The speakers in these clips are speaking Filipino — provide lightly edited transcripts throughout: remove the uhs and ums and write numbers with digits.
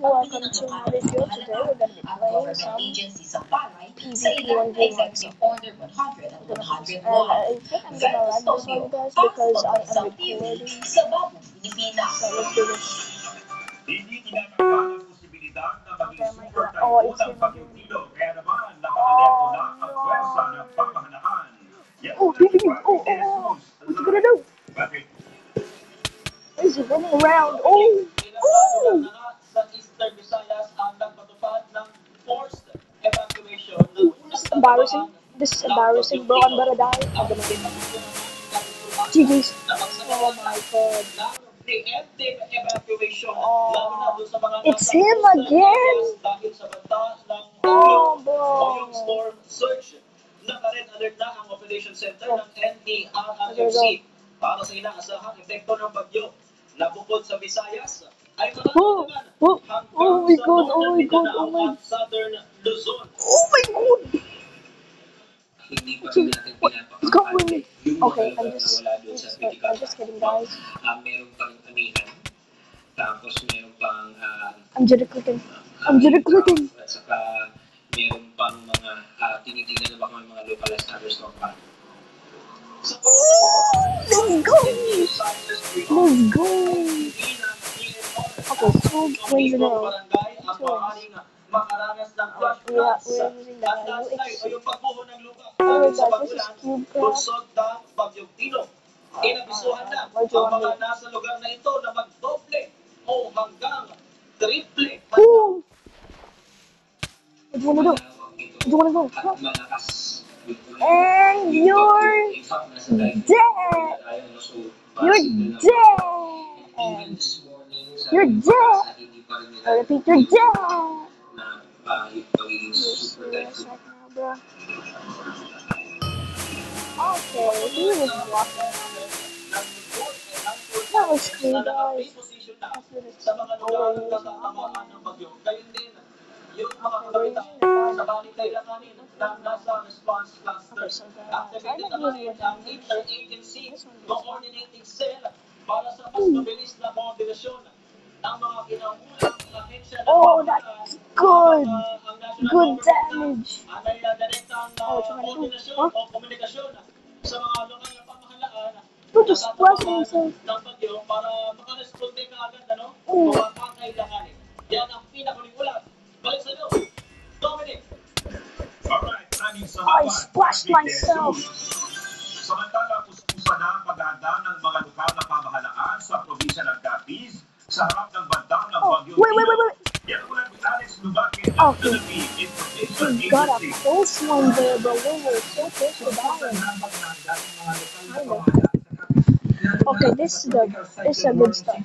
welcome to my video. Today we're going to be playing some PvP 1v1. And I think I'm going to lag this one, guys, because I am recording. So let's do this. Okay, my God. Oh, it's him again. Oh, PvP! Oh! What's he gonna do? Is he running around? Oh! This is embarrassing. This is embarrassing, bro. I'm gonna die. I'm gonna die. GG's. Oh my God. Oh, it's him again. Oh, bro. Naka-red alert na ang operation center ng NERRMC para sa inaasahang epekto ng bagyo na bukod sa Visayas ay matatagan hanggang sa northern Mindanao at southern Luzon. Oh my God! What's going on? Okay, I'm just kidding, guys. Meron pang amihan, tapos meron pang I'm just clicking. at saka meron pang mga tinitingnan na baka may mga local standards ng pa. Let's go! Okay, 2 wins in a row. 2 wins. Makaranas ng flash We're floods. using the At last night ay yung pagbuho ng lupa Alright, sa guys, this is Bagulan, Cubecraft. bunsod ng Bagyong Tino. Inabisuhan na ang mga nasa lugar na ito na magdoble o hanggang triple. Ooh! What do you wanna do? What do you wanna go? No. And you're dead! You're dead! You're dead! I repeat, you're dead! Just give me a second now, bro. Okay, he was walking. That was cool, guys. Let's do this. Sa mga lugar na tatamaan ng bagyo. Gayun din, yung mga kababitan sa Balikay Lakanin na nasa response cluster. Activated naman ang interagency coordinating cell para sa mas mabilis na koordinasyon ng mga kinaukulang ahensya ng Oh, that's good! Good damage! Anay na direktang koordinasyon o komunikasyon sa mga lokal na pamahalaan Look, just splashing himself. ng bagyo para makaresponde ka agad Oh. mga pangkailanganin. Yan ang pinakaling ulat. Balik sa inyo, Dominic. I splashed myself! Samantala, puspusa na ang paghahanda ng mga lokal na pamahalaan sa probinsya ng Capiz sa harap ng bantang ng Bagyong Wait. Yan ulan ni Alex Lubakin ng Okay. Philippine Information We got a Agency. close one there, but we were so close to dying. Okay, this is a good start.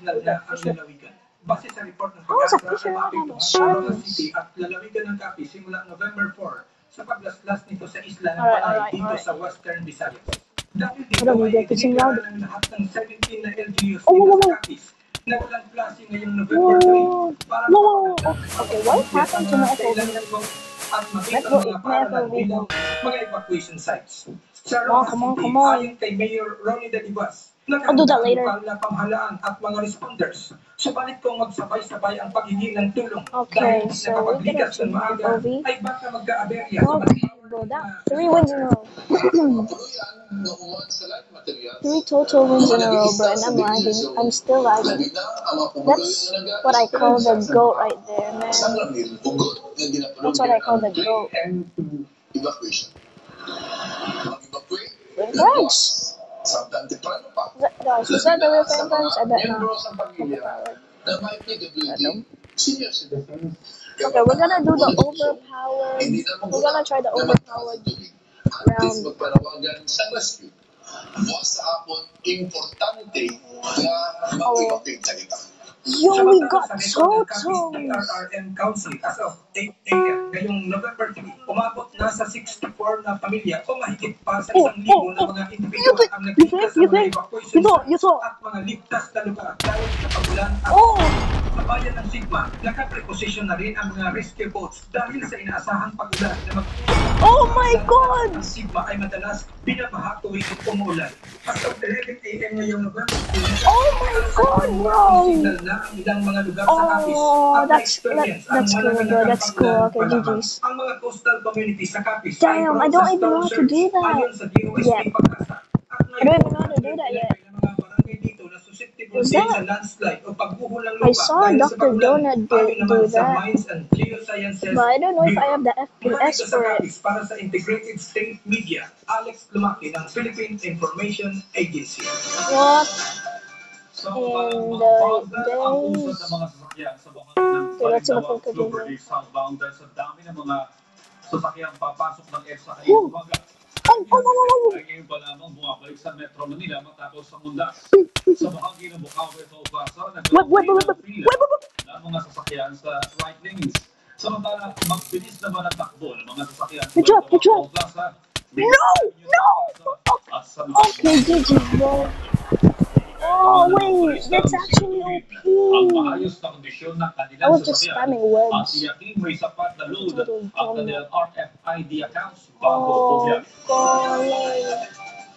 Base sa report ng How is a pag-asa, fisher ang not having Aragon sharpness? City at lalawigan ng Capiz simula November 4 sa paglaslas nito sa isla ng Alright, Panay alright, dito alright. sa Western Visayas. Dahil dito Hold on, ay we're pitching itinigil loud. ng lahat ng 17 na LGUs Oh, dito whoa. sa Capiz na walang klase ngayong November 3 para Whoa. Okay, what happened to my FOV? at makita Metro- ng mga paralan Metro- bilang mga evacuation sites. Sa Come on, Rojas come on, City, come on. ayon kay Mayor Ronnie Dalibas, I'll do that later. lokal na pamahalaan at mga responders. Subalit kung magsabay-sabay ang paghingi ng tulong Okay, dahil so nakapagligas we're ng gonna maaga OV. ay baka magka-aberya sa Okay, bro, that 3 wins in a row. 3 total wins in a row, bro, and I'm lagging. I'm still lagging. That's what I call the GOAT right there, man. That's what I call the GOAT. Thanks! Guys, is that the real Phantoms? I bet not. Okay, we're gonna do the overpowered. We're gonna try the overpowered round. Oh. Yo, we got totals! DRRM Council as of 8 a.m. ngayong November 3, umabot na sa 64 na pamilya o mahigit pa sa 1,000 na mga individual ang nagligtas sa mga evacuation You saw. at mga ligtas na lugar dahil sa pagulan at Oh! bayan ng Sigma, nakapreposisyon na rin ang mga rescue boats dahil sa inaasahang pagulan na Oh my God! Ang Sigma ay madalas binabaha tuwing umulan. As of 11 a.m. ngayong November 2, Oh my God, bro! signal na ang ilang mga lugar sa Capiz Oh, at that's na-experience ang cool, bro. malalagang That's cool. paglan Okay, pa lamang. GG's. Ang mga coastal communities sa Capiz Damn, I don't even know how to do that. ayon sa DOST Yeah. Pag-asa. At I don't even know how to do that yet. ng mga barangay dito na susceptible Was din that- sa landslide o pagbuhol ng I lupa saw dahil sa Dr. pagulan. Donut Ayon naman do sa that. Mines and Geosciences But I don't know if I have the Bumanig FPS sa for it. Capiz para sa Integrated State Media, Alex Lumaki ng Philippine Information Agency. What? Sa And bagal ang usad ng mga sasakyan sa bahagi ng Okay, let's see what Balintawak we can do Clover now. Day southbound dahil sa dami ng mga sasakyan papasok ng EDSA Woo! ngayong umaga. Oh, oh, oh, oh, Ay ngayon pa lamang bumabalik sa Metro Manila matapos ang mundas. Sa bahagi ng Bukawi Toll Plaza, nagkaroon ng pila ng mga sasakyan sa right lanes. Samantala, magbilis naman ang takbo ng mga sasakyan sa Good job, good Balintawak job. Toll Plaza. No! No! At sa Okay, GG, bro. Oh, wait. That's actually ang OP. maayos na kondisyon ng I kanilang was just sasakyan spamming at words. tiyakin may sapat na load Totally ang dumb. kanilang RFID accounts bago Oh, bumiyahe. golly.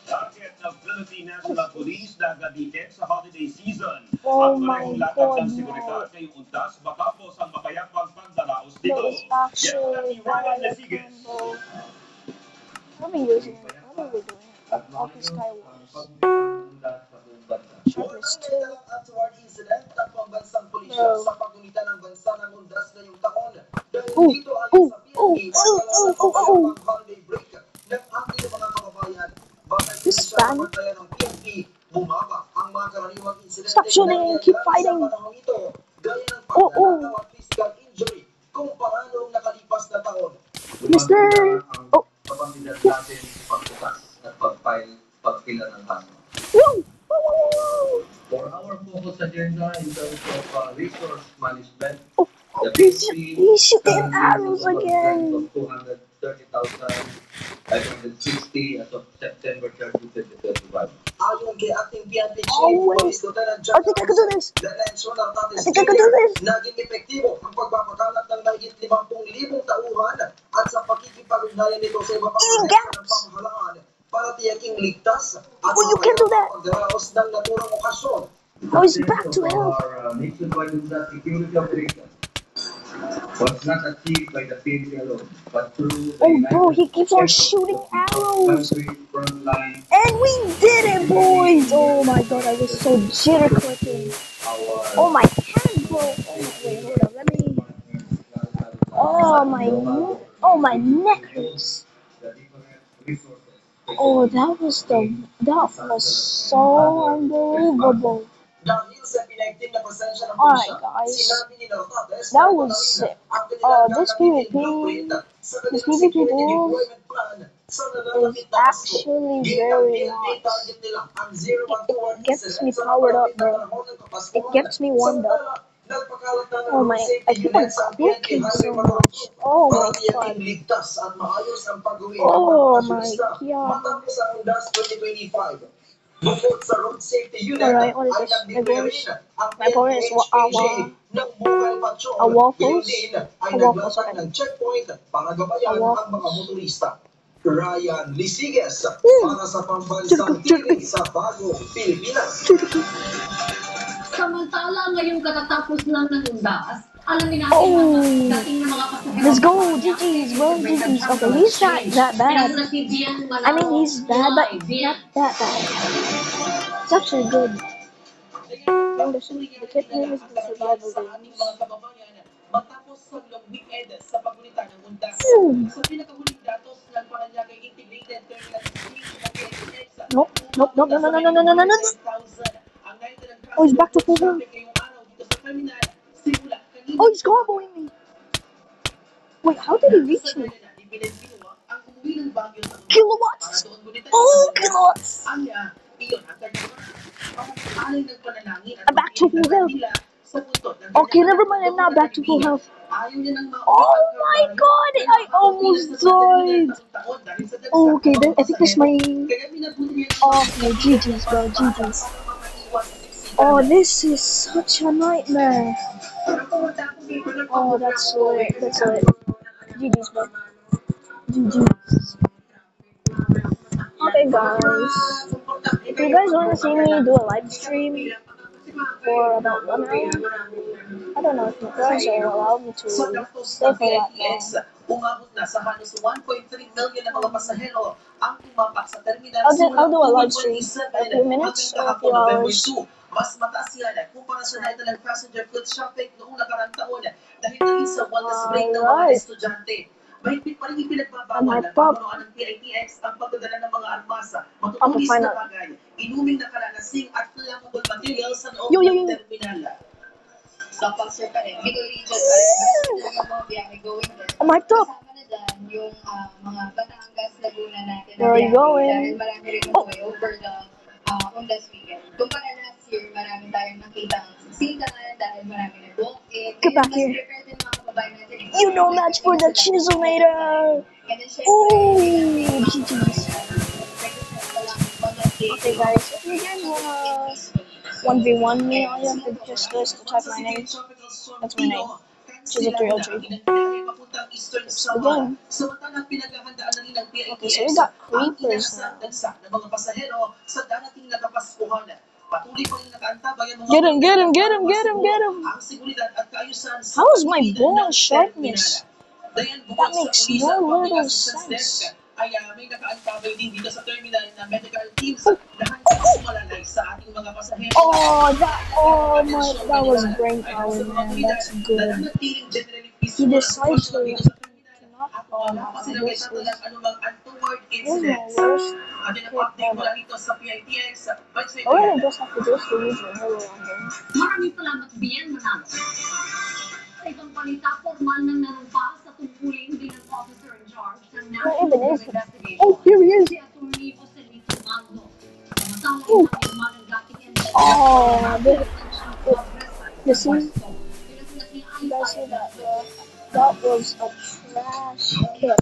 Target ng Philippine National Police na gamitin sa holiday season. Oh At my parehong lakad God, ng seguridad ngayong undas matapos ang mapayapang pagdaraos That dito. was actually Ryan bad Lesigas. combo. What are we using? What are we doing? Okay, Skywars. Sharpness 2. At toward incident ng pambansang pulisya Bro. sa paggulitan ng bansa ng Honduras ngayong taon. Dahil Ooh, dito ay ooh, sa ooh, PNP, ooh, ooh, ooh, ooh. ang holiday break ng ating mga kababayan. Batay This din sa fan. bantayan ng PNP, bumaba ang mga karaniwang insidente Stop shooting, keep fighting. sa panahong ito, gaya ng Oh, oh. pagnanakaw at physical injury kumpara noong nakalipas na taon. Mister! Oh, Kapasidad natin pagbukas at pagpila ng kaso. whoa! Whoa, whoa, whoa, For our focus agenda in terms of resource management, whoa. Oh, he's shooting arrows again. 230,560 as of September 30, 2025. Ayon kay ating PNP Chief, Oh, wait. Police Lieutenant I think I could do this. Detention ng Tatis I think I could do this. naging epektibo ang pagpapakalat ng mahigit 50,000 tauhan at sa pakikipag-ugnayan nito sa iba pang Eating ahensya ng gaps. pamahalaan para tiyaking ligtas at Oh, you can do that. pagdaraos ng naturang okasyon. Oh, he's back to health. Our nationwide security operation was not achieved by the PNP alone, but through the Oh, bro, he united keeps on efforts shooting of arrows. country frontline, And we did it, boys! Oh my god, I was so jitter clicking. our Oh my hand, bro. Oh my, wait, hold up, let me. Oh my neck hurts. the different resources. Oh, that was so unbelievable. Dahil sa pinagtim na presensya ng Alright, pulisya, guys. sinabi ni Nartates That na was ito sick. ang kanilang Oh, this gagamitin PvP blueprint sa kanilang this PvP security tools deployment plan sa is nalalapit na Pasko. actually Git ang very PNP nice. target nila ang 0-1 It gets incident me sa powered up, nalalapit na bro. panahon ng Kapaskuhan. It gets me warmed up. Samantala, nagpakalat na ng Oh road my, safety I keep on units ang PNP clicking highway so patrol much. Oh para my tiyaking god. ligtas at maayos ang pag-uwi ng Oh mga my turista god. matapos ang Hondas 2025. Bukod sa road safety unit, Alright, what is ay this? nagdeclare rin ang My opponent is PNP-HAG ng mobile patrol. a waffles? Gayon din ay A waffles, naglatag okay. ng checkpoint para gabayan A ang mga waffles. motorista. Ryan Lisiges Hmm. para sa pambansang TV sa Bagong Pilipinas. Samantala, ngayong katatapos lang ng undas, alamin natin Oh. mga dating na mga pasahero. Let's go, GG's, bro, GG's. Okay, he's not that bad. I mean, he's bad, but not that bad. It's actually good. The kid name is the survival sa ating games. mga kababayan matapos sa long weekend sa pagulitan ng undas. Hmm. Sa pinakahuling datos ng Paranaque Integrated Terminal District ng PNP sa Nope, nope, nope, no, no, no, no, no, no, no, no. ang naitalang kaso Oh, he's back to full ng health. traffic ngayong araw dito sa terminal simula kanina. Oh, he's comboing me. Wait, how did he reach Sa me? kanya, ipinagsinuwa ang umuwi ng Baguio sa Undas Kilowatts? para doon gulitan Oh, ng kilowatts. Anya, iyon ang kanyang alay ng panalangin at I'm back to full health. nila sa buntot ng Okay, kanyang never mind, I'm not back to full health. Ayaw niya nang Oh my god, I almost died. Oh, okay, then I think that's my... Okay, GG's, bro, GG's. Oh, this is such a nightmare. Oh, that's lit. That's lit. GG's, bro. GG's. Okay, guys. If you guys want to see me do a live stream for about 1 hour, I don't know if my friends will allow me to Sa stay datos for ng that long. PITX, umabot na sa halos 1.3 million na mga pasahero ang tumapak sa terminal I'll do a live stream for a few minutes or a few hours. Mas mataas yan kumpara sa naita ng passenger foot traffic noong nakarang taon dahil na rin sa wellness break ng mga Alright. estudyante. Mahigpit pa rin ipinagbabawal ng pamumunuan ng PITX ang pagdadala ng mga armasa, matutulis find na out. bagay, inuming na kalalasing at flammable materials sa loob Yo. ng terminal. Kapag sir pa rin, Bicol Region pa rin, yung mga biyahe going there. I'm hyped up. Kasama na dyan yung mga Batangas, Laguna natin na Where are you biyahe. going? Dahil marami rin umuwi over the Undas weekend. Kumpara last year, marami tayong nakita ang siksikan dahil marami na walk-in. Get back here. You know that's for the Chiselmator. Ooh, GG's. Okay, guys, if you guys wanna 1v1 me, all you have to just do is to type my name. That's my name. Chisel303. Again. Okay, so we got creepers now. Get him. How is my ball sharpness? That makes no little sense. Ay may nakaantabay din dito sa terminal na medical teams na hanggang sumalalay sa ating mga pasahero. That was brain power, man. That's good. He decided to not fall off. This is my worst hit ever. Oh, I just have to go to Legion. Maraming salamat Bien Manalo. Sa ibang balita, formal nang nanumpa sa tungkulin bilang officer in charge ng Where even National is he? Investigation. Oh, here he is. Si Atty. Joselito Magno. Masama ng mga dating NBI. Oh, this is. You guys see that? That was a trash kick.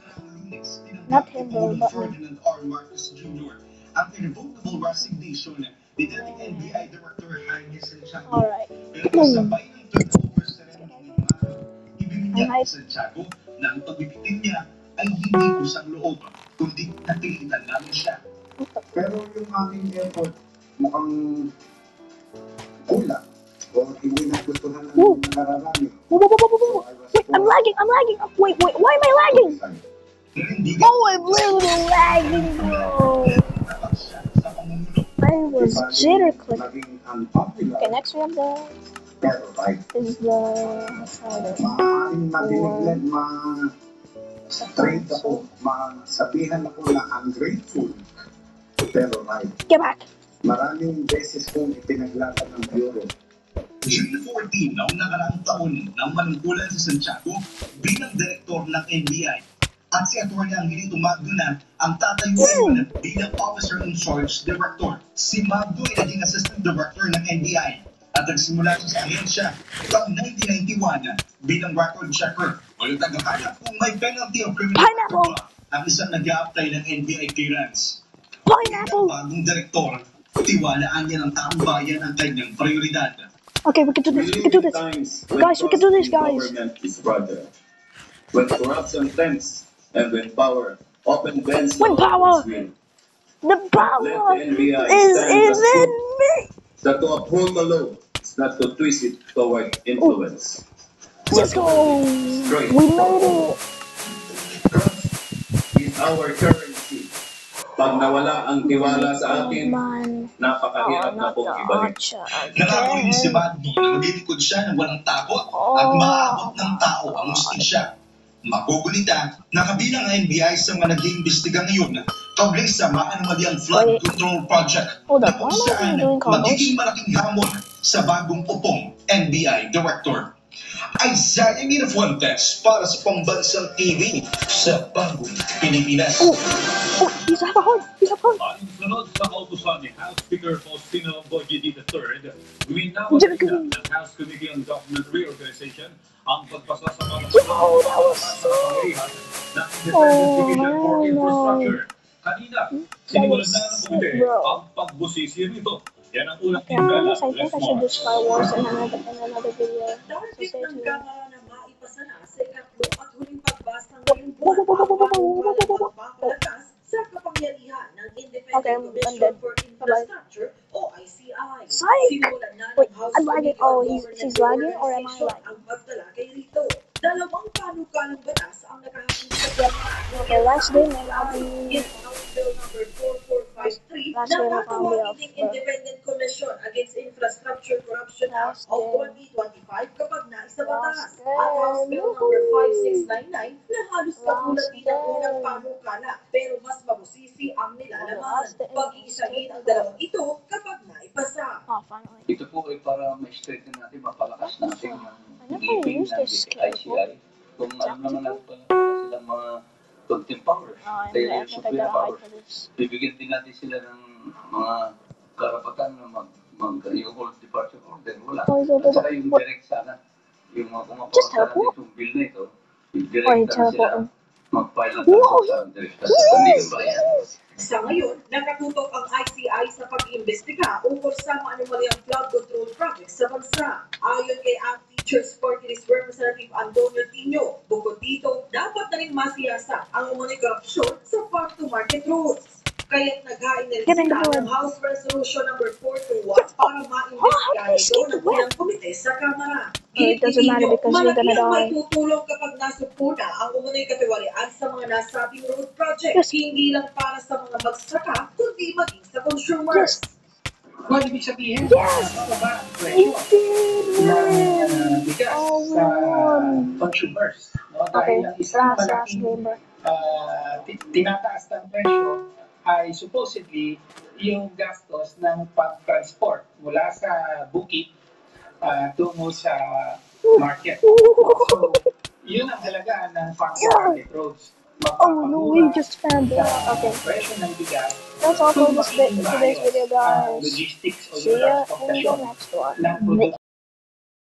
Not him, though, but me. Ferdinand R. Marcos Jr. Ang irrevocable resignation ni dating NBI Director Jaime Santiago. Alright. Pero sabay ng turnover sa ceremony ng araw, ibinigyan ni Santiago na ang pagbibitin niya ay hindi kusang loob, kundi napilitan namin siya. Pero yung aking effort mukhang kulang o hindi nagustuhan ng nakararami. Wait, I'm lagging. Wait, why am I lagging? Oh, I'm literally lagging, bro. I was jitter clicking. Okay, next we have the. Is the. Maaaring madinig ma-trade ako, masabihan ako na ungrateful. Pero right. Get back. Maraming beses kong ipinaglaban ng bureau. June 14 noong nakaraang taon nang manungkulan si Santiago bilang direktor ng NBI at si Atty. Angelito Magno na ang tatayuin bilang officer in charge director. Si Magno ay naging assistant director ng NBI at nagsimula siya sa ahensya taong 1991 bilang record checker o yung tagahanap kung may penalty of criminal record ang isang nag-a-apply ng NBI clearance. Pineapple! Ang bagong direktor, tiwalaan niya ng taong bayan ang kanyang prioridad. Okay, we can do this. Guys, we can do this, guys. Government is fragile. When corruption trends and when power often bends When power! The power is in me! That to uphold the law is not to twist it toward influence. Let's go! We made it! Trust is our currency. Pag nawala ang tiwala sa atin, napakahirap na pong ibalik. Nakakawin si Magno na maglilingkod siya ng walang takot at maaabot ng tao ang hustisya. Magugulita na kabilang ang NBI sa mga nag-iimbestiga ngayon kaugnay sa maanomalyang flood control project na kung saan magiging malaking hamon sa bagong upong NBI director. Isaiah Mirafuentes para sa Pambansang TV sa Bagong Pilipinas. He's up hard. Ayon sa kautusan ni House Speaker Faustino Boyedi III, winawag ng House Committee on Government Reorganization ang pagpasa sa mga pangangailangan ng Independent Division for Infrastructure. Kanina, sinimulan na ng komite ang pagbusisi rito. Yan ang unang Okay, after timbala. this, I think I should do Star Wars in another video. So stay tuned. Kamara na maipasa na sa ikatlo at huling pagbasa ngayong buwan ang pangkalakas sa kapangyarihan ng Independent Commission for Infrastructure o ICI. Simulan na ng House Committee on She's lagging or am I Organization lagging? ang pagtalakay rito. Dalawang panukalang batas ang nakahatid sa Okay, last game and I'll be House Bill number 4453 Last na game I'll be off. tatawagin ng Independent Commission Against Infrastructure Corruption Act Last of game. 2025 kapag naisa batas. Last At House Bill number 5699 na halos katulad Last din ang unang game. panukala pero mas mabusisi ang nilalaman. Last game. Pag-iisahin ang dalawang ito kapag naipasa. Oh, finally. Ito po ay para ma-straighten natin, mapalakas natin I yung never ngipin used ng this ICI. Kung alam naman natin silang mga content powers, Oh, I kaya think I superior gotta hide powers. for this. Bibigyan din natin sila ng mga karapatan na yung whole departure order. Wala. Oh, At saka yung direct sana, yung mga Just pumapawag sa teleport? itong bill na ito, yung Oh, direct na sila teleport. mag-file ng Wow! sa direct sa pamilya bayan. Sa ngayon, nakatutok ang ICI sa pag-iimbestiga ukol sa maanumalyang flood control project sa bansa. Ayon kay ACT Teachers Party List Representative Antonio Tino, bukod dito, dapat na rin masiyasa ang umunay korupsyon sa farm-to-market roads. Kaya't naghain na rin Getting sila the ng House Resolution number 421 para ma-imbestigahan ito ng ilang komite sa Kamara. It doesn't matter because you're Malaki gonna ang die. maitutulong kapag nasupuna ang umunay katiwalian sa mga nasabing road project. Yes. Hindi lang para sa mga magsasaka, kundi maging sa consumers. Well, ibig sabihin, Yes! bababa ang I presyo did ng it! bigas Oh, we sa won. consumers. No? Okay, Dahil ang isang last malaking game, bro. tinataas ng presyo ay supposedly yung gastos ng pag-transport mula sa bukid tungo sa market. So, yun ang halaga ng farm-to-market roads. Oh no, we just found it. Okay. Presyo ng bigas. That's all for Kung today's video, magiging maayos ang guys. logistics o See yung ya in the transportasyon next one. ng produkto